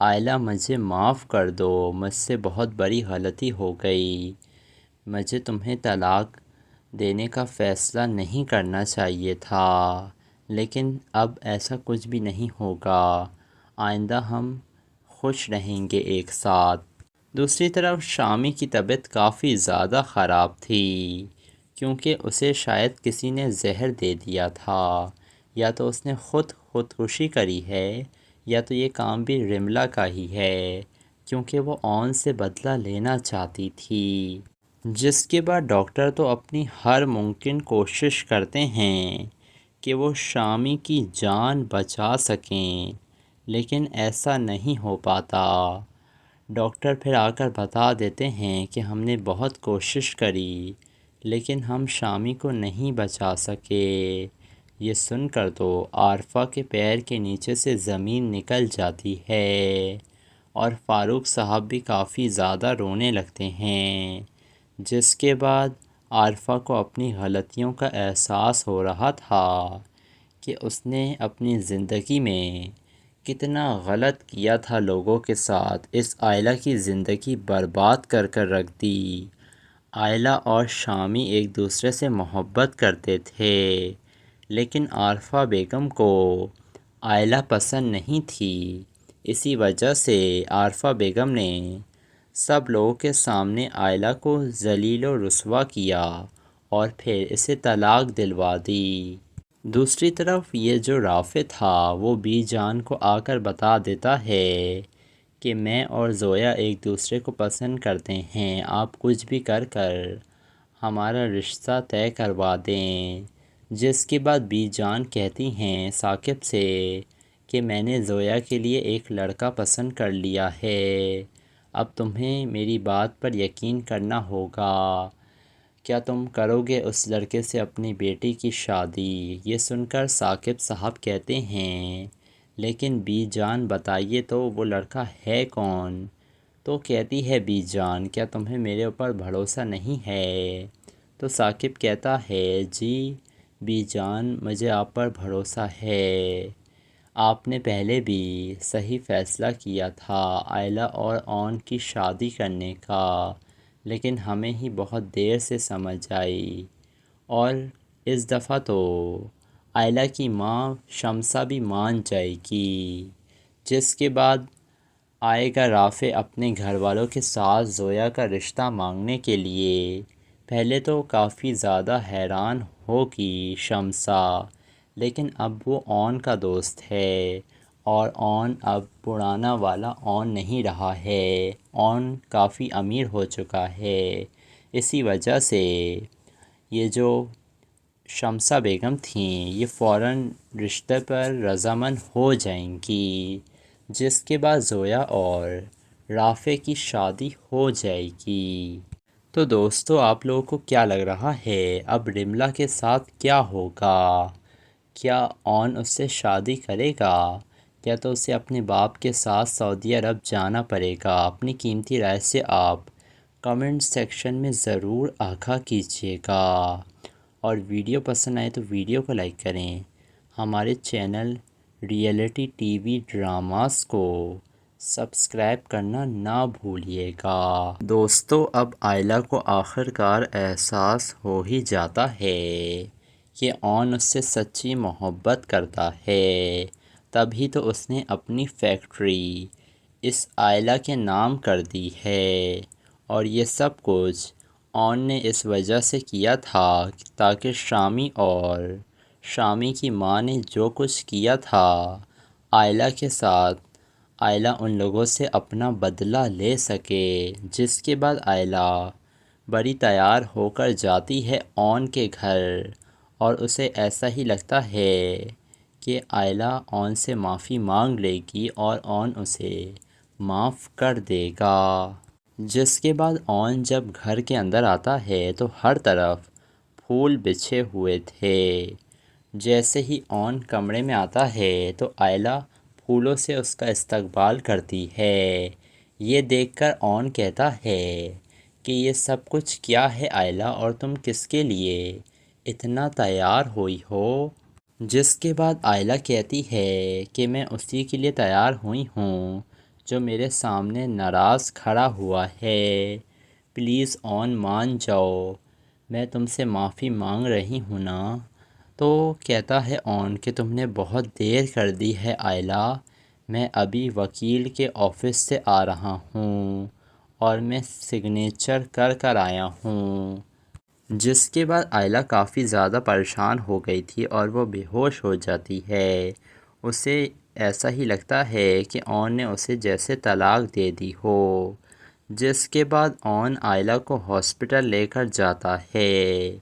آئلہ مجھے معاف کر دو، مجھ سے بہت بڑی غلطی ہو گئی، مجھے تمہیں طلاق دینے کا فیصلہ نہیں کرنا چاہیے تھا، لیکن اب ایسا کچھ بھی نہیں ہوگا، آئندہ ہم خوش رہیں گے ایک ساتھ۔ دوسری طرف شامی کی طبیعت کافی زیادہ خراب تھی، کیونکہ اسے شاید کسی نے زہر دے دیا تھا، یا تو اس نے خودکشی کری ہے، یا تو یہ کام بھی رملہ کا ہی ہے، کیونکہ وہ اون سے بدلہ لینا چاہتی تھی۔ جس کے بعد ڈاکٹر تو اپنی ہر ممکن کوشش کرتے ہیں کہ وہ شامی کی جان بچا سکیں، لیکن ایسا نہیں ہو پاتا۔ ڈاکٹر پھر آ کر بتا دیتے ہیں کہ ہم نے بہت کوشش کری، لیکن ہم شامی کو نہیں بچا سکے۔ یہ سن کر تو عارفہ کے پیر کے نیچے سے زمین نکل جاتی ہے، اور فاروق صاحب بھی کافی زیادہ رونے لگتے ہیں، جس کے بعد عارفہ کو اپنی غلطیوں کا احساس ہو رہا تھا کہ اس نے اپنی زندگی میں کتنا غلط کیا تھا لوگوں کے ساتھ، اس آئلہ کی زندگی برباد کر کر رکھ دی۔ آئلہ اور شامی ایک دوسرے سے محبت کرتے تھے، لیکن عارفہ بیگم کو آئلہ پسند نہیں تھی، اسی وجہ سے عارفہ بیگم نے سب لوگوں کے سامنے آئلہ کو ذلیل و رسوا کیا اور پھر اسے طلاق دلوا دی۔ دوسری طرف یہ جو رافع تھا وہ بی جان کو آ کر بتا دیتا ہے کہ میں اور زویا ایک دوسرے کو پسند کرتے ہیں، آپ کچھ بھی کر ہمارا رشتہ طے کروا دیں۔ جس کے بعد بی جان کہتی ہیں ثاقب سے کہ میں نے زویا کے لیے ایک لڑکا پسند کر لیا ہے، اب تمہیں میری بات پر یقین کرنا ہوگا، کیا تم کرو گے اس لڑکے سے اپنی بیٹی کی شادی؟ یہ سن کر ثاقب صاحب کہتے ہیں لیکن بی جان بتائیے تو وہ لڑکا ہے کون؟ تو کہتی ہے بی جان کیا تمہیں میرے اوپر بھروسہ نہیں ہے؟ تو ثاقب کہتا ہے جی بی جان مجھے آپ پر بھروسہ ہے، آپ نے پہلے بھی صحیح فیصلہ کیا تھا آئلہ اور اون کی شادی کرنے کا، لیکن ہمیں ہی بہت دیر سے سمجھ آئی، اور اس دفعہ تو آئلہ کی ماں شمسہ بھی مان جائے گی۔ جس کے بعد آئے گا رافع اپنے گھر والوں کے ساتھ زویا کا رشتہ مانگنے کے لیے۔ پہلے تو کافی زیادہ حیران ہوگی شمسہ، لیکن اب وہ اون کا دوست ہے، اور اون اب پرانا والا اون نہیں رہا ہے، اون کافی امیر ہو چکا ہے، اسی وجہ سے یہ جو شمسہ بیگم تھیں یہ فوراً رشتے پر رضامند ہو جائیں گی، جس کے بعد زویا اور رافع کی شادی ہو جائے گی۔ تو دوستو آپ لوگوں کو کیا لگ رہا ہے اب رملہ کے ساتھ کیا ہوگا؟ کیا اون اس سے شادی کرے گا یا تو اسے اپنے باپ کے ساتھ سعودی عرب جانا پڑے گا؟ اپنی قیمتی رائے سے آپ کمنٹ سیکشن میں ضرور آگاہ کیجیے گا، اور ویڈیو پسند آئے تو ویڈیو کو لائک کریں، ہمارے channel reality T V dramas کو سبسکرائب کرنا نہ بھولیے گا۔ دوستو اب آئلہ کو آخر کار احساس ہو ہی جاتا ہے کہ اون اس سے سچی محبت کرتا ہے، تبھی تو اس نے اپنی فیکٹری اس آئلہ کے نام کر دی ہے، اور یہ سب کچھ اون نے اس وجہ سے کیا تھا تاکہ شامی اور شامی کی ماں نے جو کچھ کیا تھا آئلہ کے ساتھ، آئلہ ان لوگوں سے اپنا بدلہ لے سکے۔ جس کے بعد آئلہ بڑی تیار ہو کر جاتی ہے اون کے گھر، اور اسے ایسا ہی لگتا ہے کہ آئلہ اون سے معافی مانگ لے گی اور اون اسے معاف کر دے گا۔ جس کے بعد اون جب گھر کے اندر آتا ہے تو ہر طرف پھول بچھے ہوئے تھے۔ جیسے ہی اون کمرے میں آتا ہے تو آئلہ پھولوں سے اس کا استقبال کرتی ہے۔ یہ دیکھ کر اون کہتا ہے کہ یہ سب کچھ کیا ہے آئلہ، اور تم کس کے لیے اتنا تیار ہوئی ہو؟ جس کے بعد آئلہ کہتی ہے کہ میں اسی کے لیے تیار ہوئی ہوں جو میرے سامنے ناراض کھڑا ہوا ہے۔ پلیز اون مان جاؤ، میں تم سے معافی مانگ رہی ہوں نا۔ تو کہتا ہے اون کہ تم نے بہت دیر کر دی ہے آئلہ، میں ابھی وکیل کے آفس سے آ رہا ہوں اور میں سگنیچر کر آیا ہوں۔ جس کے بعد آئلہ کافی زیادہ پریشان ہو گئی تھی اور وہ بے ہوش ہو جاتی ہے۔ اسے ایسا ہی لگتا ہے کہ اون نے اسے جیسے طلاق دے دی ہو۔ جس کے بعد اون آئلہ کو ہاسپٹل لے کر جاتا ہے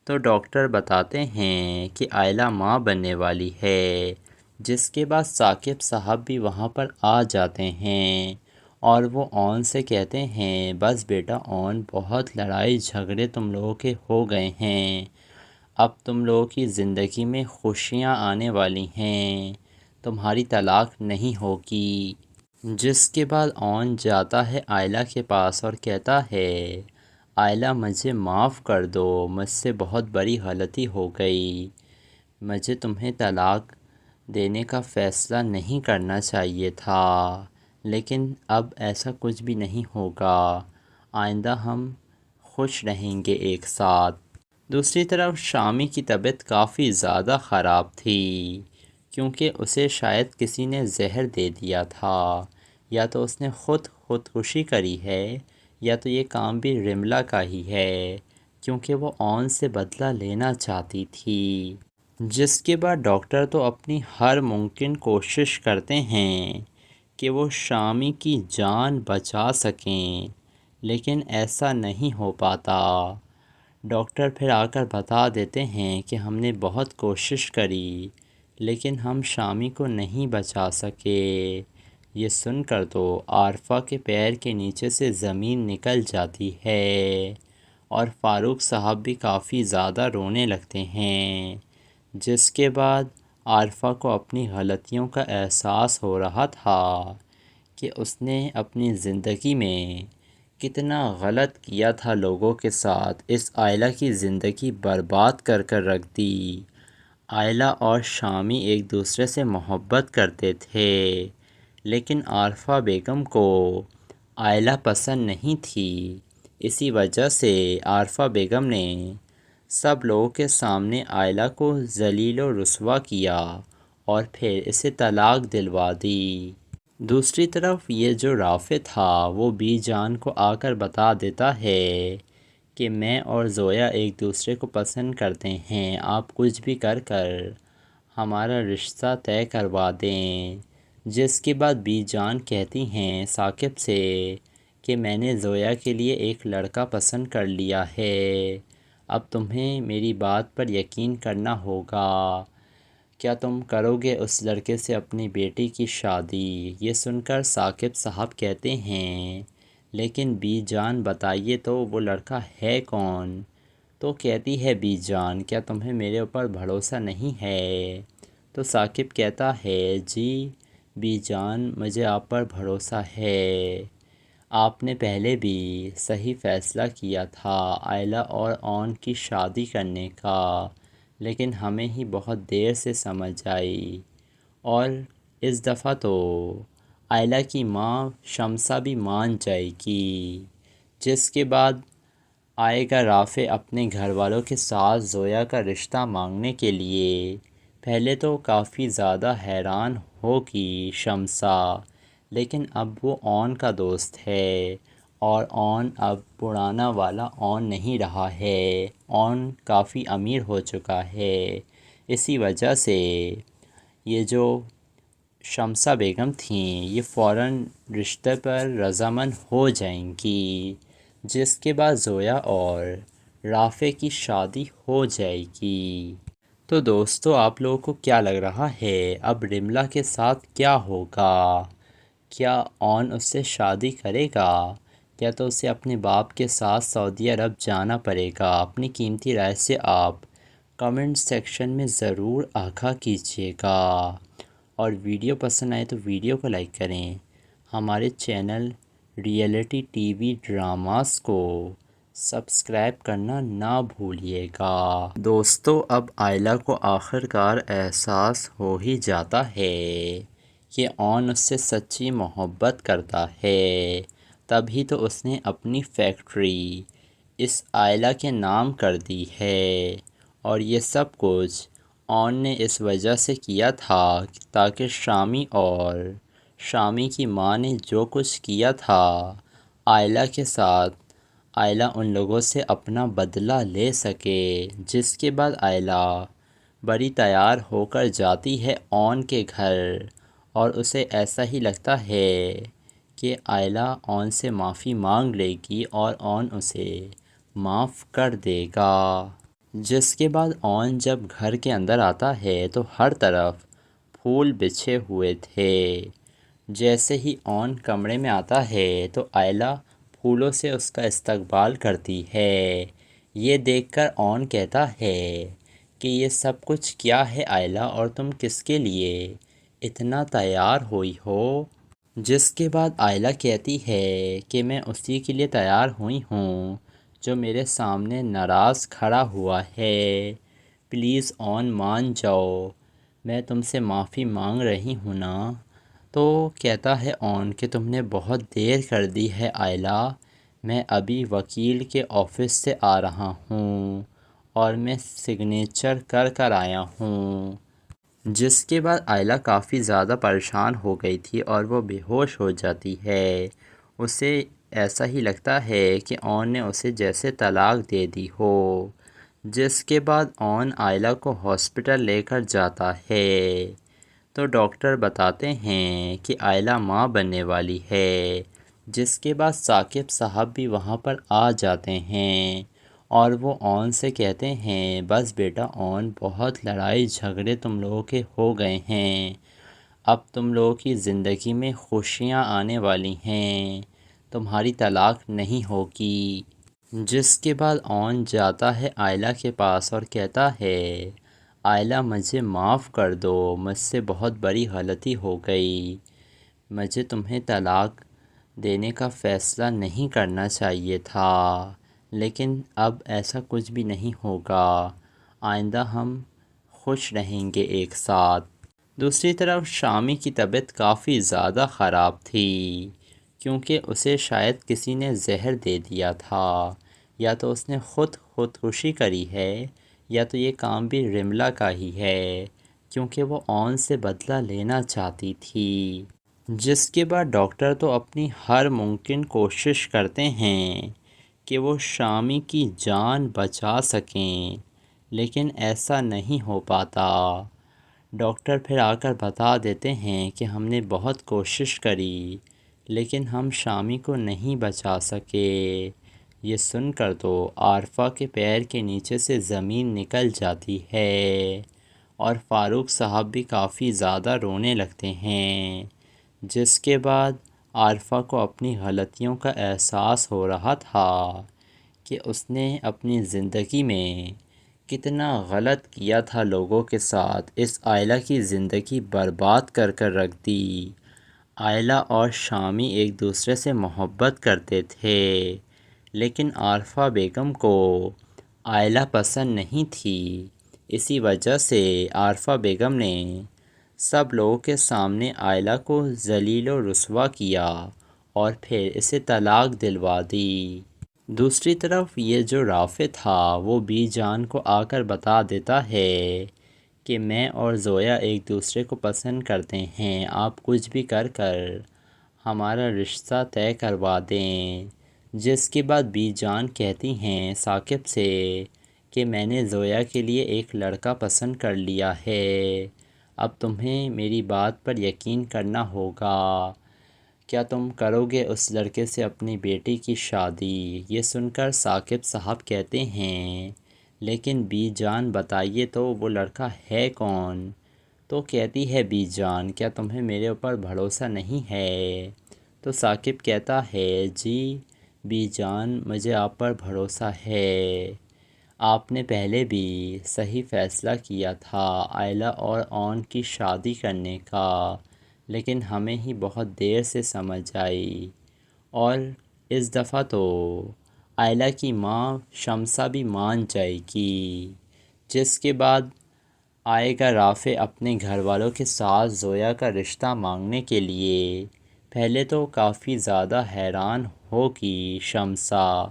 تو ڈاکٹر بتاتے ہیں کہ آئلہ ماں بننے والی ہے۔ جس کے بعد ثاقب صاحب بھی وہاں پر آ جاتے ہیں اور وہ اون سے کہتے ہیں بس بیٹا اون، بہت لڑائی جھگڑے تم لوگوں کے ہو گئے ہیں، اب تم لوگوں کی زندگی میں خوشیاں آنے والی ہیں، تمہاری طلاق نہیں ہوگی۔ جس کے بعد اون جاتا ہے آئلہ کے پاس اور کہتا ہے آئلہ مجھے معاف کر دو، مجھ سے بہت بڑی غلطی ہو گئی، مجھے تمہیں طلاق دینے کا فیصلہ نہیں کرنا چاہیے تھا، لیکن اب ایسا کچھ بھی نہیں ہوگا، آئندہ ہم خوش رہیں گے ایک ساتھ۔ دوسری طرف شامی کی طبیعت کافی زیادہ خراب تھی کیونکہ اسے شاید کسی نے زہر دے دیا تھا، یا تو اس نے خودکشی کری ہے یا تو یہ کام بھی رملہ کا ہی ہے کیونکہ وہ اون سے بدلہ لینا چاہتی تھی۔ جس کے بعد ڈاکٹر تو اپنی ہر ممکن کوشش کرتے ہیں کہ وہ شامی کی جان بچا سکیں، لیکن ایسا نہیں ہو پاتا۔ ڈاکٹر پھر آ کر بتا دیتے ہیں کہ ہم نے بہت کوشش کری لیکن ہم شامی کو نہیں بچا سکے۔ یہ سن کر تو عارفہ کے پیر کے نیچے سے زمین نکل جاتی ہے اور فاروق صاحب بھی کافی زیادہ رونے لگتے ہیں۔ جس کے بعد عارفہ کو اپنی غلطیوں کا احساس ہو رہا تھا کہ اس نے اپنی زندگی میں کتنا غلط کیا تھا لوگوں کے ساتھ، اس آئلہ کی زندگی برباد کر رکھ دی۔ آئلہ اور شامی ایک دوسرے سے محبت کرتے تھے لیکن عارفہ بیگم کو آئلہ پسند نہیں تھی، اسی وجہ سے عارفہ بیگم نے سب لوگوں کے سامنے آئلہ کو ذلیل و رسوا کیا اور پھر اسے طلاق دلوا دی۔ دوسری طرف یہ جو رافع تھا وہ بی جان کو آ کر بتا دیتا ہے کہ میں اور زویا ایک دوسرے کو پسند کرتے ہیں، آپ کچھ بھی کر ہمارا رشتہ طے کروا دیں۔ جس کے بعد بی جان کہتی ہیں ثاقب سے کہ میں نے زویا کے لیے ایک لڑکا پسند کر لیا ہے، اب تمہیں میری بات پر یقین کرنا ہوگا، کیا تم کرو گے اس لڑکے سے اپنی بیٹی کی شادی؟ یہ سن کر ثاقب صاحب کہتے ہیں لیکن بی جان بتائیے تو وہ لڑکا ہے کون؟ تو کہتی ہے بی جان کیا تمہیں میرے اوپر بھروسہ نہیں ہے؟ تو ثاقب کہتا ہے جی بی جان مجھے آپ پر بھروسہ ہے، آپ نے پہلے بھی صحیح فیصلہ کیا تھا آئلہ اور اون کی شادی کرنے کا، لیکن ہمیں ہی بہت دیر سے سمجھ آئی اور اس دفعہ تو آئلہ کی ماں شمسہ بھی مان جائے گی۔ جس کے بعد آئے گا رافع اپنے گھر والوں کے ساتھ زویا کا رشتہ مانگنے کے لیے۔ پہلے تو کافی زیادہ حیران ہوگی شمسہ، لیکن اب وہ اون کا دوست ہے اور اون اب پرانا والا اون نہیں رہا ہے، اون کافی امیر ہو چکا ہے، اسی وجہ سے یہ جو شمسہ بیگم تھیں یہ فوراً رشتے پر رضامند ہو جائیں گی۔ جس کے بعد زویا اور رافع کی شادی ہو جائے گی۔ تو دوستو آپ لوگوں کو کیا لگ رہا ہے اب رملہ کے ساتھ کیا ہوگا؟ کیا اون اس سے شادی کرے گا یا تو اسے اپنے باپ کے ساتھ سعودی عرب جانا پڑے گا؟ اپنی قیمتی رائے سے آپ کمنٹ سیکشن میں ضرور آگاہ کیجیے گا، اور ویڈیو پسند آئے تو ویڈیو کو لائک کریں، ہمارے channel reality T V dramas کو سبسکرائب کرنا نہ بھولیے گا۔ دوستو اب آئلہ کو آخر کار احساس ہو ہی جاتا ہے کہ اون اس سے سچی محبت کرتا ہے، تبھی تو اس نے اپنی فیکٹری اس آئلہ کے نام کر دی ہے، اور یہ سب کچھ اون نے اس وجہ سے کیا تھا تاکہ شامی کی ماں نے جو کچھ کیا تھا آئلہ کے ساتھ، آئلہ ان لوگوں سے اپنا بدلہ لے سکے۔ جس کے بعد آئلہ بڑی تیار ہو کر جاتی ہے اون کے گھر، اور اسے ایسا ہی لگتا ہے کہ آئلہ اون سے معافی مانگ لے گی اور اون اسے معاف کر دے گا۔ جس کے بعد اون جب گھر کے اندر آتا ہے تو ہر طرف پھول بچھے ہوئے تھے۔ جیسے ہی اون کمرے میں آتا ہے تو آئلہ پھولوں سے اس کا استقبال کرتی ہے۔ یہ دیکھ کر اون کہتا ہے کہ یہ سب کچھ کیا ہے آئلہ، اور تم کس کے لیے اتنا تیار ہوئی ہو؟ جس کے بعد آئلہ کہتی ہے کہ میں اسی کے لیے تیار ہوئی ہوں جو میرے سامنے ناراض کھڑا ہوا ہے۔ پلیز اون مان جاؤ، میں تم سے معافی مانگ رہی ہوں نا۔ تو کہتا ہے اون کہ تم نے بہت دیر کر دی ہے آئلہ، میں ابھی وکیل کے آفس سے آ رہا ہوں اور میں سگنیچر کر کر آیا ہوں۔ جس کے بعد آئلہ کافی زیادہ پریشان ہو گئی تھی اور وہ بے ہوش ہو جاتی ہے۔ اسے ایسا ہی لگتا ہے کہ اون نے اسے جیسے طلاق دے دی ہو۔ جس کے بعد اون آئلہ کو ہاسپٹل لے کر جاتا ہے تو ڈاکٹر بتاتے ہیں کہ آئلہ ماں بننے والی ہے۔ جس کے بعد ثاقب صاحب بھی وہاں پر آ جاتے ہیں اور وہ اون سے کہتے ہیں بس بیٹا اون، بہت لڑائی جھگڑے تم لوگوں کے ہو گئے ہیں، اب تم لوگوں کی زندگی میں خوشیاں آنے والی ہیں، تمہاری طلاق نہیں ہوگی۔ جس کے بعد اون جاتا ہے آئلہ کے پاس اور کہتا ہے آئلہ مجھے معاف کر دو، مجھ سے بہت بڑی غلطی ہو گئی، مجھے تمہیں طلاق دینے کا فیصلہ نہیں کرنا چاہیے تھا، لیکن اب ایسا کچھ بھی نہیں ہوگا، آئندہ ہم خوش رہیں گے ایک ساتھ۔ دوسری طرف شامی کی طبیعت کافی زیادہ خراب تھی، کیونکہ اسے شاید کسی نے زہر دے دیا تھا، یا تو اس نے خودکشی کری ہے یا تو یہ کام بھی رملہ کا ہی ہے، کیونکہ وہ اون سے بدلہ لینا چاہتی تھی۔ جس کے بعد ڈاکٹر تو اپنی ہر ممکن کوشش کرتے ہیں کہ وہ شامی کی جان بچا سکیں، لیکن ایسا نہیں ہو پاتا۔ ڈاکٹر پھر آ کر بتا دیتے ہیں کہ ہم نے بہت کوشش کری لیکن ہم شامی کو نہیں بچا سکے۔ یہ سن کر تو عارفہ کے پیر کے نیچے سے زمین نکل جاتی ہے اور فاروق صاحب بھی کافی زیادہ رونے لگتے ہیں۔ جس کے بعد عارفہ کو اپنی غلطیوں کا احساس ہو رہا تھا کہ اس نے اپنی زندگی میں کتنا غلط کیا تھا لوگوں کے ساتھ، اس آئلہ کی زندگی برباد کر کر رکھ دی۔ آئلہ اور شامی ایک دوسرے سے محبت کرتے تھے، لیکن عارفہ بیگم کو آئلہ پسند نہیں تھی، اسی وجہ سے عارفہ بیگم نے سب لوگوں کے سامنے آئلہ کو ذلیل و رسوا کیا اور پھر اسے طلاق دلوا دی۔ دوسری طرف یہ جو رافع تھا وہ بی جان کو آ کر بتا دیتا ہے کہ میں اور زویا ایک دوسرے کو پسند کرتے ہیں، آپ کچھ بھی کر کر ہمارا رشتہ طے کروا دیں۔ جس کے بعد بی جان کہتی ہیں ثاقب سے کہ میں نے زویا کے لیے ایک لڑکا پسند کر لیا ہے، اب تمہیں میری بات پر یقین کرنا ہوگا، کیا تم کرو گے اس لڑکے سے اپنی بیٹی کی شادی؟ یہ سن کر ثاقب صاحب کہتے ہیں لیکن بی جان بتائیے تو وہ لڑکا ہے کون؟ تو کہتی ہے بی جان کیا تمہیں میرے اوپر بھروسہ نہیں ہے؟ تو ثاقب کہتا ہے جی بی جان مجھے آپ پر بھروسہ ہے، آپ نے پہلے بھی صحیح فیصلہ کیا تھا آئلہ اور اون کی شادی کرنے کا، لیکن ہمیں ہی بہت دیر سے سمجھ آئی، اور اس دفعہ تو آئلہ کی ماں شمسہ بھی مان جائے گی۔ جس کے بعد آئے گا رافع اپنے گھر والوں کے ساتھ زویا کا رشتہ مانگنے کے لیے۔ پہلے تو کافی زیادہ حیران ہوگی شمسا،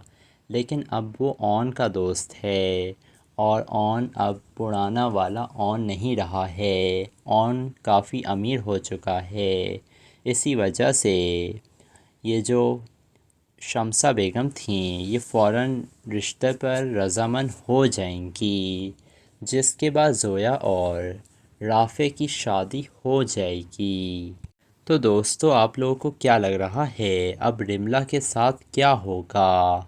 لیکن اب وہ اون کا دوست ہے، اور اون اب پرانا والا اون نہیں رہا ہے، اون کافی امیر ہو چکا ہے۔ اسی وجہ سے یہ جو شمسا بیگم تھیں یہ فوراً رشتے پر رضامند ہو جائیں گی، جس کے بعد زویا اور رافع کی شادی ہو جائے گی۔ تو دوستو آپ لوگوں کو کیا لگ رہا ہے اب رملا کے ساتھ کیا ہوگا؟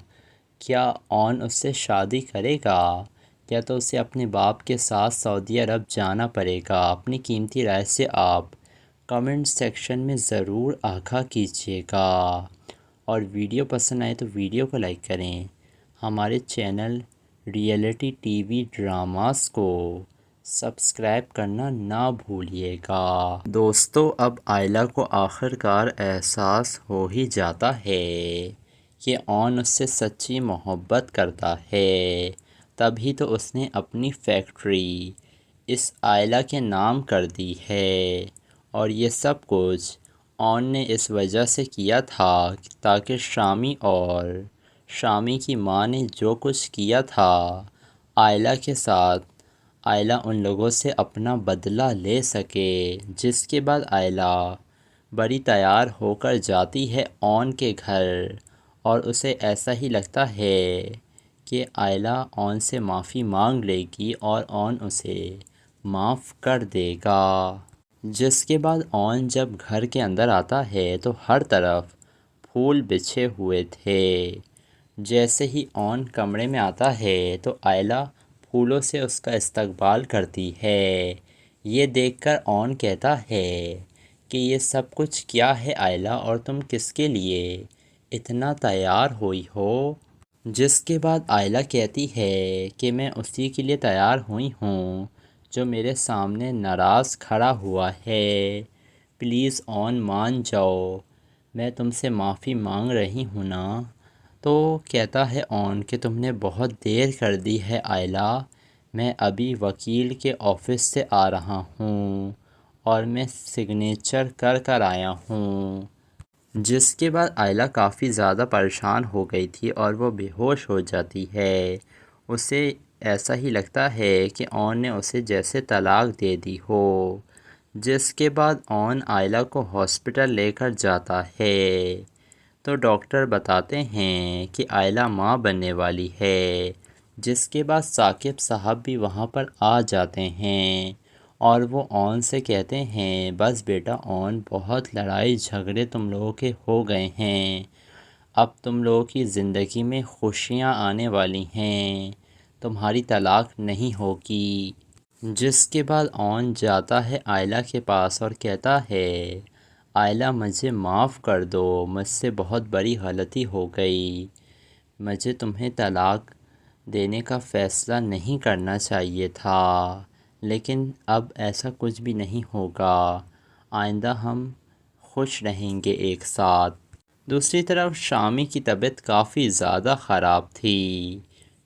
کیا اون اس سے شادی کرے گا یا تو اسے اپنے باپ کے ساتھ سعودی عرب جانا پڑے گا؟ اپنی قیمتی رائے سے آپ کمنٹ سیکشن میں ضرور آگاہ کیجیے گا، اور ویڈیو پسند آئے تو ویڈیو کو لائک کریں، ہمارے channel reality T V dramas کو سبسکرائب کرنا نہ بھولیے گا۔ دوستو اب آئلہ کو آخر کار احساس ہو ہی جاتا ہے کہ اون اس سے سچی محبت کرتا ہے، تبھی تو اس نے اپنی فیکٹری اس آئلہ کے نام کر دی ہے، اور یہ سب کچھ اون نے اس وجہ سے کیا تھا تاکہ شامی اور شامی کی ماں نے جو کچھ کیا تھا آئلہ کے ساتھ، آئلہ ان لوگوں سے اپنا بدلہ لے سکے۔ جس کے بعد آئلہ بڑی تیار ہو کر جاتی ہے اون کے گھر، اور اسے ایسا ہی لگتا ہے کہ آئلہ اون سے معافی مانگ لے گی اور اون اسے معاف کر دے گا۔ جس کے بعد اون جب گھر کے اندر آتا ہے تو ہر طرف پھول بچھے ہوئے تھے۔ جیسے ہی اون کمرے میں آتا ہے تو آئلہ پھولوں سے اس کا استقبال کرتی ہے۔ یہ دیکھ کر اون کہتا ہے کہ یہ سب کچھ کیا ہے آئلہ، اور تم کس کے لیے اتنا تیار ہوئی ہو؟ جس کے بعد آئلہ کہتی ہے کہ میں اسی کے لیے تیار ہوئی ہوں جو میرے سامنے ناراض کھڑا ہوا ہے، پلیز اون مان جاؤ، میں تم سے معافی مانگ رہی ہوں نا۔ تو کہتا ہے اون کہ تم نے بہت دیر کر دی ہے آئلہ، میں ابھی وکیل کے آفس سے آ رہا ہوں اور میں سگنیچر کر کر آیا ہوں۔ جس کے بعد آئلہ کافی زیادہ پریشان ہو گئی تھی اور وہ بے ہوش ہو جاتی ہے۔ اسے ایسا ہی لگتا ہے کہ اون نے اسے جیسے طلاق دے دی ہو۔ جس کے بعد اون آئلہ کو ہاسپٹل لے کر جاتا ہے تو ڈاکٹر بتاتے ہیں کہ آئلہ ماں بننے والی ہے۔ جس کے بعد ثاقب صاحب بھی وہاں پر آ جاتے ہیں اور وہ اون سے کہتے ہیں بس بیٹا اون، بہت لڑائی جھگڑے تم لوگوں کے ہو گئے ہیں، اب تم لوگوں کی زندگی میں خوشیاں آنے والی ہیں، تمہاری طلاق نہیں ہوگی۔ جس کے بعد اون جاتا ہے آئلہ کے پاس اور کہتا ہے آئلہ مجھے معاف کر دو، مجھ سے بہت بڑی غلطی ہو گئی، مجھے تمہیں طلاق دینے کا فیصلہ نہیں کرنا چاہیے تھا، لیکن اب ایسا کچھ بھی نہیں ہوگا، آئندہ ہم خوش رہیں گے ایک ساتھ۔ دوسری طرف شامی کی طبیعت کافی زیادہ خراب تھی،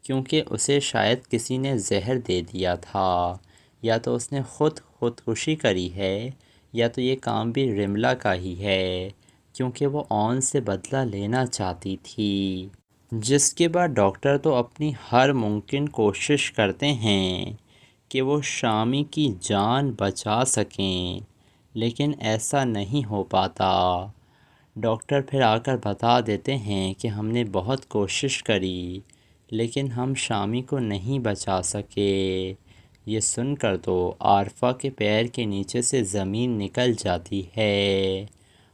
کیونکہ اسے شاید کسی نے زہر دے دیا تھا، یا تو اس نے خودکشی کری ہے یا تو یہ کام بھی رملا کا ہی ہے، کیونکہ وہ اون سے بدلہ لینا چاہتی تھی۔ جس کے بعد ڈاکٹر تو اپنی ہر ممکن کوشش کرتے ہیں کہ وہ شامی کی جان بچا سکیں، لیکن ایسا نہیں ہو پاتا۔ ڈاکٹر پھر آ کر بتا دیتے ہیں کہ ہم نے بہت کوشش کری لیکن ہم شامی کو نہیں بچا سکے۔ یہ سن کر تو عارفہ کے پیر کے نیچے سے زمین نکل جاتی ہے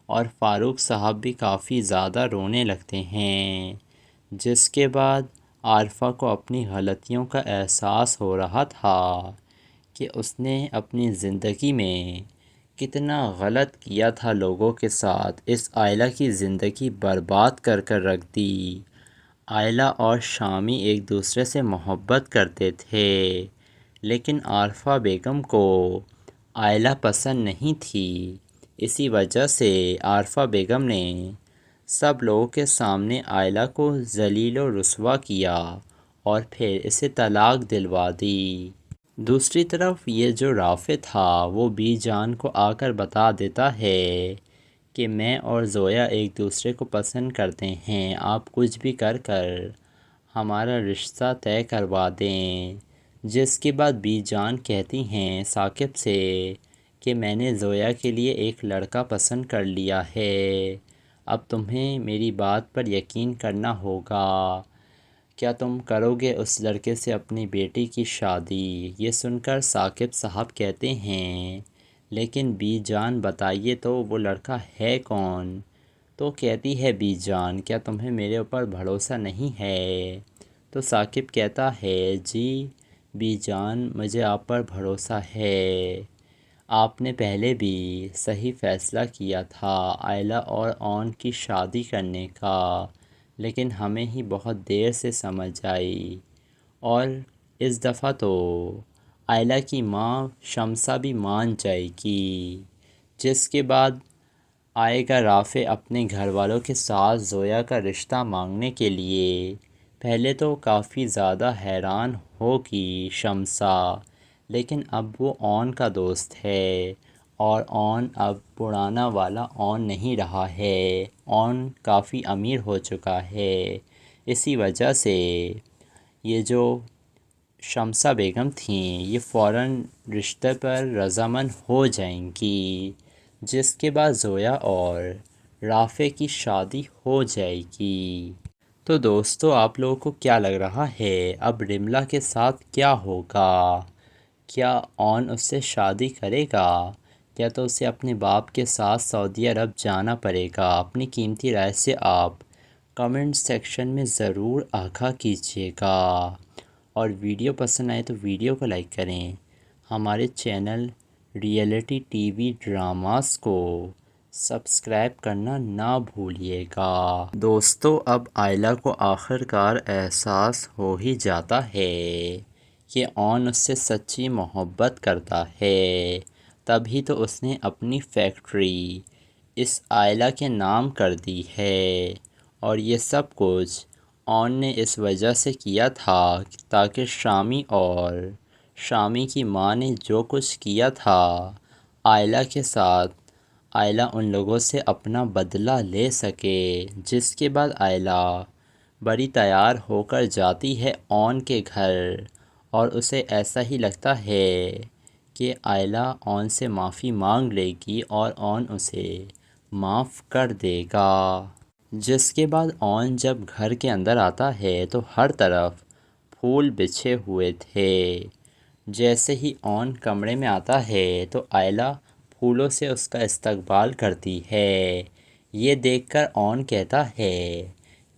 اور فاروق صاحب بھی کافی زیادہ رونے لگتے ہیں۔ جس کے بعد عارفہ کو اپنی غلطیوں کا احساس ہو رہا تھا کہ اس نے اپنی زندگی میں کتنا غلط کیا تھا لوگوں کے ساتھ، اس آئلہ کی زندگی برباد کر کر رکھ دی۔ آئلہ اور شامی ایک دوسرے سے محبت کرتے تھے، لیکن عارفہ بیگم کو آئلہ پسند نہیں تھی، اسی وجہ سے عارفہ بیگم نے سب لوگوں کے سامنے آئلہ کو ذلیل و رسوا کیا اور پھر اسے طلاق دلوا دی۔ دوسری طرف یہ جو رافع تھا وہ بی جان کو آ کر بتا دیتا ہے کہ میں اور زویا ایک دوسرے کو پسند کرتے ہیں، آپ کچھ بھی کر ہمارا رشتہ طے کروا دیں۔ جس کے بعد بی جان کہتی ہیں ثاقب سے کہ میں نے زویا کے لیے ایک لڑکا پسند کر لیا ہے، اب تمہیں میری بات پر یقین کرنا ہوگا، کیا تم کرو گے اس لڑکے سے اپنی بیٹی کی شادی؟ یہ سن کر ثاقب صاحب کہتے ہیں لیکن بی جان بتائیے تو وہ لڑکا ہے کون؟ تو کہتی ہے بی جان کیا تمہیں میرے اوپر بھروسہ نہیں ہے؟ تو ثاقب کہتا ہے جی بی جان مجھے آپ پر بھروسہ ہے، آپ نے پہلے بھی صحیح فیصلہ کیا تھا آئلہ اور اون کی شادی کرنے کا، لیکن ہمیں ہی بہت دیر سے سمجھ آئی، اور اس دفعہ تو آئلہ کی ماں شمسہ بھی مان جائے گی۔ جس کے بعد آئے گا رافع اپنے گھر والوں کے ساتھ زویا کا رشتہ مانگنے کے لیے۔ پہلے تو کافی زیادہ حیران ہوگی شمسہ، لیکن اب وہ اون کا دوست ہے، اور اون اب پرانا والا اون نہیں رہا ہے، اون کافی امیر ہو چکا ہے۔ اسی وجہ سے یہ جو شمسہ بیگم تھیں یہ فوراً رشتے پر رضامند ہو جائیں گی، جس کے بعد زویا اور رافع کی شادی ہو جائے گی۔ تو دوستو آپ لوگوں کو کیا لگ رہا ہے اب رملا کے ساتھ کیا ہوگا؟ کیا اون اس سے شادی کرے گا یا تو اسے اپنے باپ کے ساتھ سعودی عرب جانا پڑے گا؟ اپنی قیمتی رائے سے آپ کمنٹ سیکشن میں ضرور آگاہ کیجیے گا، اور ویڈیو پسند آئے تو ویڈیو کو لائک کریں، ہمارے channel reality T V dramas کو سبسکرائب کرنا نہ بھولیے گا۔ دوستو اب آئلہ کو آخر کار احساس ہو ہی جاتا ہے کہ اون اس سے سچی محبت کرتا ہے، تبھی تو اس نے اپنی فیکٹری اس آئلہ کے نام کر دی ہے، اور یہ سب کچھ اون نے اس وجہ سے کیا تھا تاکہ شامی اور شامی کی ماں نے جو کچھ کیا تھا آئلہ کے ساتھ، آئلہ ان لوگوں سے اپنا بدلہ لے سکے۔ جس کے بعد آئلہ بڑی تیار ہو کر جاتی ہے اون کے گھر، اور اسے ایسا ہی لگتا ہے کہ آئلہ اون سے معافی مانگ لے گی اور اون اسے معاف کر دے گا۔ جس کے بعد اون جب گھر کے اندر آتا ہے تو ہر طرف پھول بچھے ہوئے تھے۔ جیسے ہی اون کمرے میں آتا ہے تو آئلہ پھولوں سے اس کا استقبال کرتی ہے۔ یہ دیکھ کر اون کہتا ہے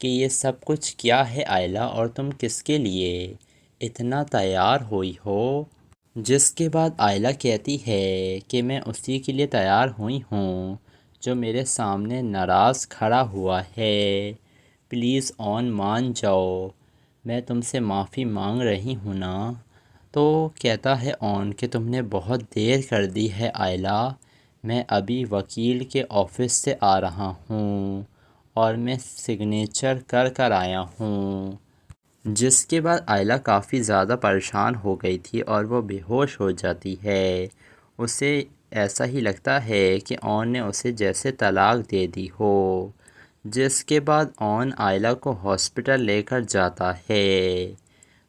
کہ یہ سب کچھ کیا ہے آئلہ، اور تم کس کے لیے اتنا تیار ہوئی ہو؟ جس کے بعد آئلہ کہتی ہے کہ میں اسی کے لیے تیار ہوئی ہوں جو میرے سامنے ناراض کھڑا ہوا ہے، پلیز اون مان جاؤ، میں تم سے معافی مانگ رہی ہوں نا۔ تو کہتا ہے اون کہ تم نے بہت دیر کر دی ہے آئلہ، میں ابھی وکیل کے آفس سے آ رہا ہوں اور میں سگنیچر کر آیا ہوں۔ جس کے بعد آئلہ کافی زیادہ پریشان ہو گئی تھی اور وہ بے ہوش ہو جاتی ہے، اسے ایسا ہی لگتا ہے کہ اون نے اسے جیسے طلاق دے دی ہو۔ جس کے بعد اون آئلہ کو ہاسپٹل لے کر جاتا ہے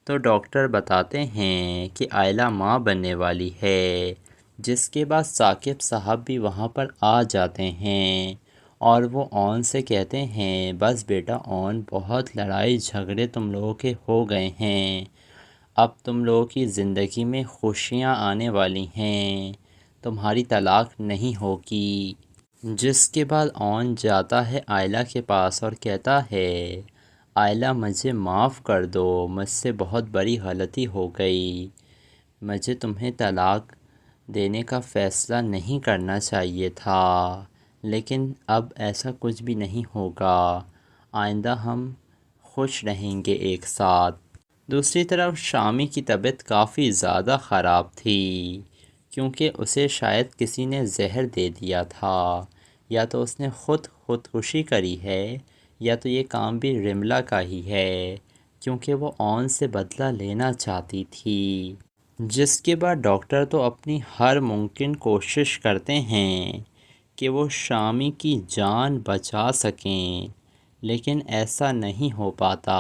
تو ڈاکٹر بتاتے ہیں کہ آئلہ ماں بننے والی ہے۔ جس کے بعد ثاقب صاحب بھی وہاں پر آ جاتے ہیں اور وہ اون سے کہتے ہیں بس بیٹا اون، بہت لڑائی جھگڑے تم لوگوں کے ہو گئے ہیں، اب تم لوگوں کی زندگی میں خوشیاں آنے والی ہیں، تمہاری طلاق نہیں ہوگی۔ جس کے بعد اون جاتا ہے آئلہ کے پاس اور کہتا ہے آئلہ مجھے معاف کر دو، مجھ سے بہت بڑی غلطی ہو گئی، مجھے تمہیں طلاق دینے کا فیصلہ نہیں کرنا چاہیے تھا، لیکن اب ایسا کچھ بھی نہیں ہوگا، آئندہ ہم خوش رہیں گے ایک ساتھ۔ دوسری طرف شامی کی طبیعت کافی زیادہ خراب تھی، کیونکہ اسے شاید کسی نے زہر دے دیا تھا، یا تو اس نے خودکشی کری ہے، یا تو یہ کام بھی رملا کا ہی ہے، کیونکہ وہ اون سے بدلہ لینا چاہتی تھی۔ جس کے بعد ڈاکٹر تو اپنی ہر ممکن کوشش کرتے ہیں کہ وہ شامی کی جان بچا سکیں، لیکن ایسا نہیں ہو پاتا۔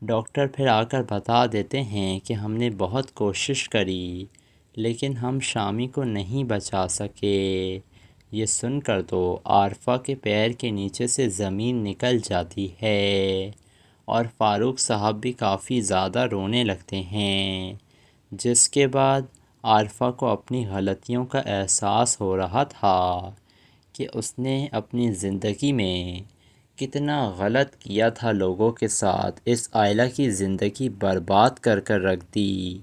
ڈاکٹر پھر آ کر بتا دیتے ہیں کہ ہم نے بہت کوشش کری لیکن ہم شامی کو نہیں بچا سکے۔ یہ سن کر تو عارفہ کے پیر کے نیچے سے زمین نکل جاتی ہے اور فاروق صاحب بھی کافی زیادہ رونے لگتے ہیں، جس کے بعد عارفہ کو اپنی غلطیوں کا احساس ہو رہا تھا کہ اس نے اپنی زندگی میں کتنا غلط کیا تھا لوگوں کے ساتھ، اس آئلہ کی زندگی برباد کر کر رکھ دی۔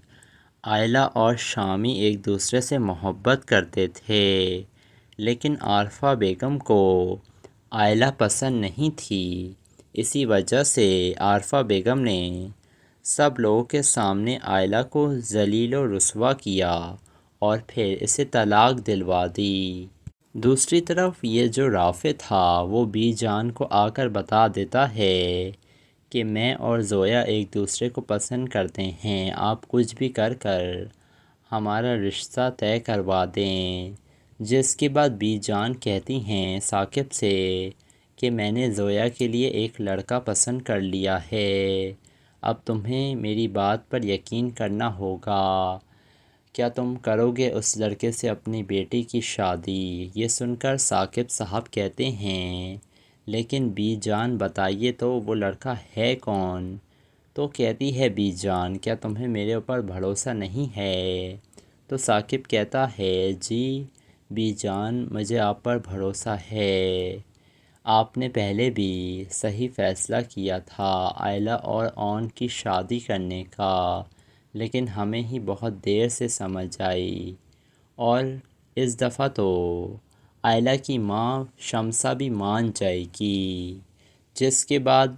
آئلہ اور شامی ایک دوسرے سے محبت کرتے تھے، لیکن عارفہ بیگم کو آئلہ پسند نہیں تھی۔ اسی وجہ سے عارفہ بیگم نے سب لوگوں کے سامنے آئلہ کو ذلیل و رسوا کیا اور پھر اسے طلاق دلوا دی۔ دوسری طرف یہ جو رافع تھا وہ بی جان کو آ کر بتا دیتا ہے کہ میں اور زویا ایک دوسرے کو پسند کرتے ہیں، آپ کچھ بھی کر کر ہمارا رشتہ طے کروا دیں۔ جس کے بعد بی جان کہتی ہیں ثاقب سے کہ میں نے زویا کے لیے ایک لڑکا پسند کر لیا ہے، اب تمہیں میری بات پر یقین کرنا ہوگا، کیا تم کرو گے اس لڑکے سے اپنی بیٹی کی شادی؟ یہ سن کر ثاقب صاحب کہتے ہیں لیکن بی جان بتائیے تو وہ لڑکا ہے کون؟ تو کہتی ہے بی جان کیا تمہیں میرے اوپر بھروسہ نہیں ہے؟ تو ثاقب کہتا ہے جی بی جان مجھے آپ پر بھروسہ ہے، آپ نے پہلے بھی صحیح فیصلہ کیا تھا آئلہ اور اون کی شادی کرنے کا، لیکن ہمیں ہی بہت دیر سے سمجھ آئی، اور اس دفعہ تو آئلہ کی ماں شمسہ بھی مان جائے گی۔ جس کے بعد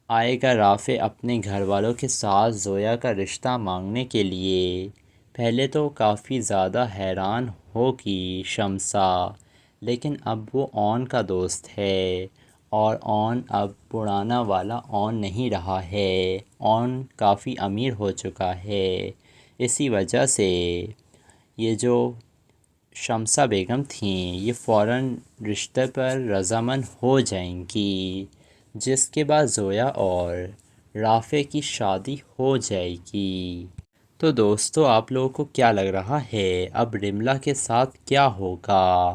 آئے گا رافع اپنے گھر والوں کے ساتھ زویا کا رشتہ مانگنے کے لیے۔ پہلے تو کافی زیادہ حیران ہوگی شمسہ، لیکن اب وہ اون کا دوست ہے اور اون اب پرانا والا اون نہیں رہا ہے، اون کافی امیر ہو چکا ہے۔ اسی وجہ سے یہ جو شمسہ بیگم تھیں یہ فوراً رشتے پر رضامند ہو جائیں گی، جس کے بعد زویا اور رافع کی شادی ہو جائے گی۔ تو دوستو آپ لوگوں کو کیا لگ رہا ہے اب رملہ کے ساتھ کیا ہوگا؟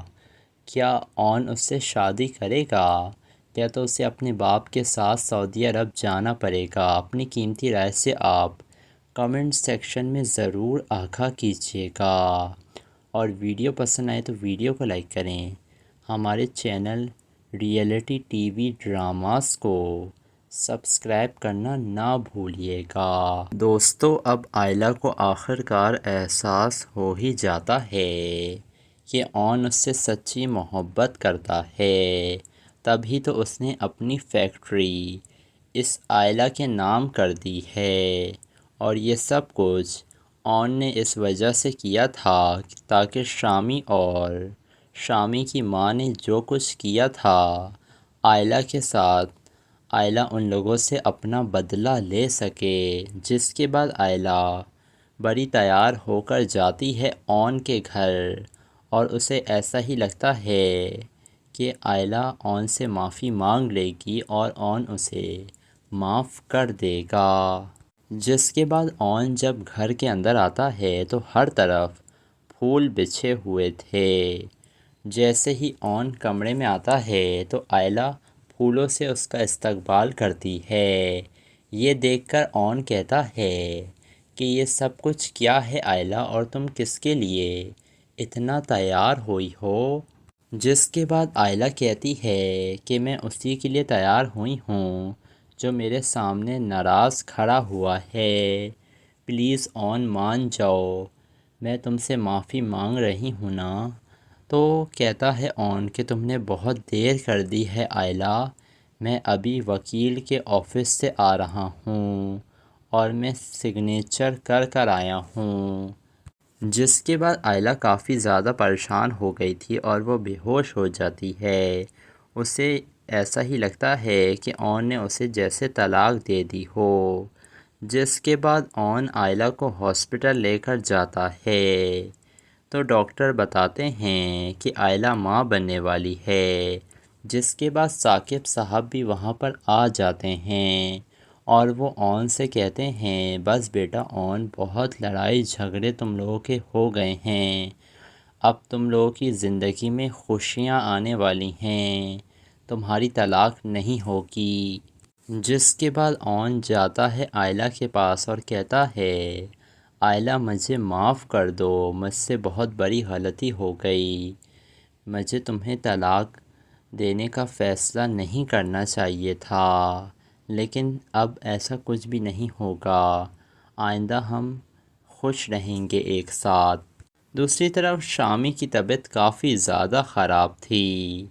کیا اون اس سے شادی کرے گا یا تو اسے اپنے باپ کے ساتھ سعودی عرب جانا پڑے گا؟ اپنی قیمتی رائے سے آپ کمنٹ سیکشن میں ضرور آگاہ کیجیے گا، اور ویڈیو پسند آئے تو ویڈیو کو لائک کریں، ہمارے channel reality T V dramas کو سبسکرائب کرنا نہ بھولیے گا۔ دوستو اب آئلہ کو آخر کار احساس ہو ہی جاتا ہے کہ اون اس سے سچی محبت کرتا ہے، تبھی تو اس نے اپنی فیکٹری اس آئلہ کے نام کر دی ہے، اور یہ سب کچھ اون نے اس وجہ سے کیا تھا تاکہ شامی اور شامی کی ماں نے جو کچھ کیا تھا آئلہ کے ساتھ، آئلہ ان لوگوں سے اپنا بدلہ لے سکے۔ جس کے بعد آئلہ بڑی تیار ہو کر جاتی ہے اون کے گھر، اور اسے ایسا ہی لگتا ہے کہ آئلہ اون سے معافی مانگ لے گی اور اون اسے معاف کر دے گا۔ جس کے بعد اون جب گھر کے اندر آتا ہے تو ہر طرف پھول بچھے ہوئے تھے۔ جیسے ہی اون کمرے میں آتا ہے تو آئلہ پھولوں سے اس کا استقبال کرتی ہے۔ یہ دیکھ کر اون کہتا ہے کہ یہ سب کچھ کیا ہے آئلہ، اور تم کس کے لیے اتنا تیار ہوئی ہو؟ جس کے بعد آئلہ کہتی ہے کہ میں اسی کے لیے تیار ہوئی ہوں جو میرے سامنے ناراض کھڑا ہوا ہے، پلیز اون مان جاؤ، میں تم سے معافی مانگ رہی ہوں نا۔ تو کہتا ہے اون کہ تم نے بہت دیر کر دی ہے آئلہ، میں ابھی وکیل کے آفس سے آ رہا ہوں اور میں سگنیچر کر کر آیا ہوں۔ جس کے بعد آئلہ کافی زیادہ پریشان ہو گئی تھی اور وہ بے ہوش ہو جاتی ہے، اسے ایسا ہی لگتا ہے کہ اون نے اسے جیسے طلاق دے دی ہو۔ جس کے بعد اون آئلہ کو ہاسپٹل لے کر جاتا ہے تو ڈاکٹر بتاتے ہیں کہ آئلہ ماں بننے والی ہے، جس کے بعد ثاقب صاحب بھی وہاں پر آ جاتے ہیں اور وہ اون سے کہتے ہیں بس بیٹا اون، بہت لڑائی جھگڑے تم لوگوں کے ہو گئے ہیں، اب تم لوگوں کی زندگی میں خوشیاں آنے والی ہیں، تمہاری طلاق نہیں ہوگی۔ جس کے بعد اون جاتا ہے آئلہ کے پاس اور کہتا ہے آئلہ مجھے معاف کر دو، مجھ سے بہت بڑی غلطی ہو گئی، مجھے تمہیں طلاق دینے کا فیصلہ نہیں کرنا چاہیے تھا، لیکن اب ایسا کچھ بھی نہیں ہوگا، آئندہ ہم خوش رہیں گے ایک ساتھ۔ دوسری طرف شامی کی طبیعت کافی زیادہ خراب تھی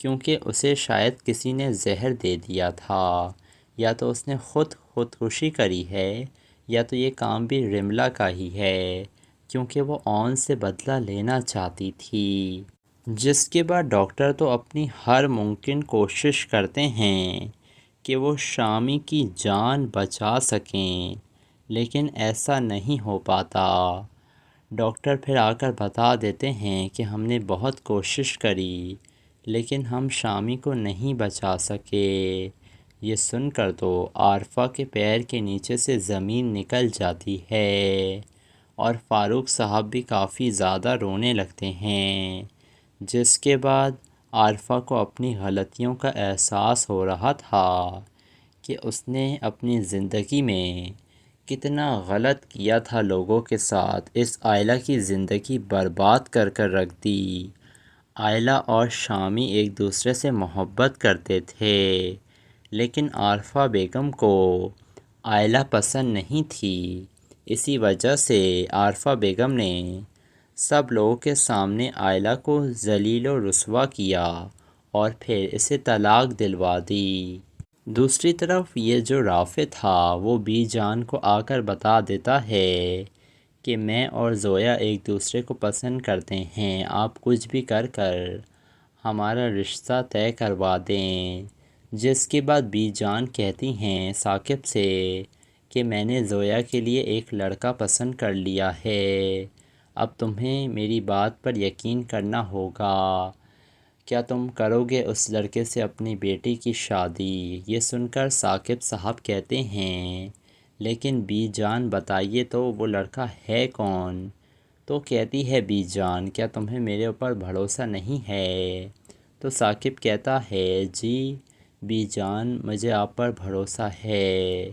کیونکہ اسے شاید کسی نے زہر دے دیا تھا، یا تو اس نے خودکشی کری ہے یا تو یہ کام بھی رملہ کا ہی ہے کیونکہ وہ اون سے بدلہ لینا چاہتی تھی۔ جس کے بعد ڈاکٹر تو اپنی ہر ممکن کوشش کرتے ہیں کہ وہ شامی کی جان بچا سکیں، لیکن ایسا نہیں ہو پاتا۔ ڈاکٹر پھر آ کر بتا دیتے ہیں کہ ہم نے بہت کوشش کری لیکن ہم شامی کو نہیں بچا سکے۔ یہ سن کر تو عارفہ کے پیر کے نیچے سے زمین نکل جاتی ہے اور فاروق صاحب بھی کافی زیادہ رونے لگتے ہیں۔ جس کے بعد عارفہ کو اپنی غلطیوں کا احساس ہو رہا تھا کہ اس نے اپنی زندگی میں کتنا غلط کیا تھا لوگوں کے ساتھ، اس آئلہ کی زندگی برباد کر کر رکھ دی۔ آئلہ اور شامی ایک دوسرے سے محبت کرتے تھے لیکن عارفہ بیگم کو آئلہ پسند نہیں تھی، اسی وجہ سے عارفہ بیگم نے سب لوگوں کے سامنے آئلہ کو ذلیل و رسوا کیا اور پھر اسے طلاق دلوا دی۔ دوسری طرف یہ جو رافع تھا وہ بی جان کو آ کر بتا دیتا ہے کہ میں اور زویا ایک دوسرے کو پسند کرتے ہیں، آپ کچھ بھی کر کر ہمارا رشتہ طے کروا دیں۔ جس کے بعد بی جان کہتی ہیں ثاقب سے کہ میں نے زویا کے لیے ایک لڑکا پسند کر لیا ہے، اب تمہیں میری بات پر یقین کرنا ہوگا، کیا تم کرو گے اس لڑکے سے اپنی بیٹی کی شادی؟ یہ سن کر ثاقب صاحب کہتے ہیں لیکن بی جان بتائیے تو وہ لڑکا ہے کون؟ تو کہتی ہے بی جان کیا تمہیں میرے اوپر بھروسہ نہیں ہے؟ تو ثاقب کہتا ہے جی بی جان مجھے آپ پر بھروسہ ہے،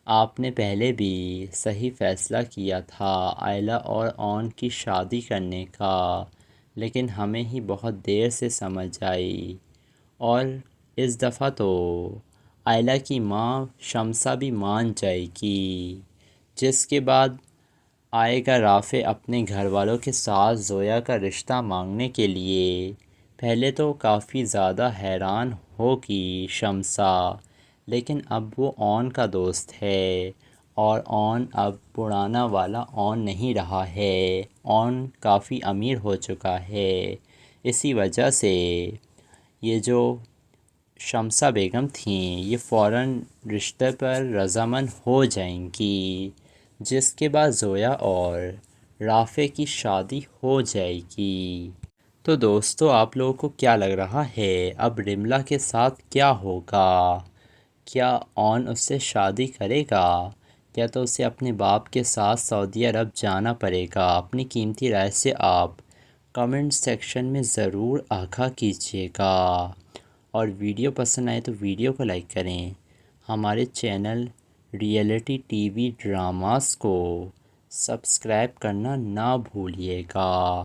آپ نے پہلے بھی صحیح فیصلہ کیا تھا آئلہ اور اون کی شادی کرنے کا، لیکن ہمیں ہی بہت دیر سے سمجھ آئی، اور اس دفعہ تو آئلہ کی ماں شمسہ بھی مان جائے گی۔ جس کے بعد آئے گا رافع اپنے گھر والوں کے ساتھ زویا کا رشتہ مانگنے کے لیے۔ پہلے تو کافی زیادہ حیران ہوگی شمسہ، لیکن اب وہ اون کا دوست ہے اور اون اب پرانا والا اون نہیں رہا ہے، اون کافی امیر ہو چکا ہے، اسی وجہ سے یہ جو شمسہ بیگم تھیں یہ فوراً رشتے پر رضامند ہو جائیں گی، جس کے بعد زویا اور رافع کی شادی ہو جائے گی۔ تو دوستو آپ لوگوں کو کیا لگ رہا ہے اب رملہ کے ساتھ کیا ہوگا؟ کیا اون اس سے شادی کرے گا یا تو اسے اپنے باپ کے ساتھ سعودی عرب جانا پڑے گا؟ اپنی قیمتی رائے سے آپ کمنٹ سیکشن میں ضرور آگاہ کیجیے گا، اور ویڈیو پسند آئے تو ویڈیو کو لائک کریں، ہمارے channel reality T V dramas کو سبسکرائب کرنا نہ بھولیے گا۔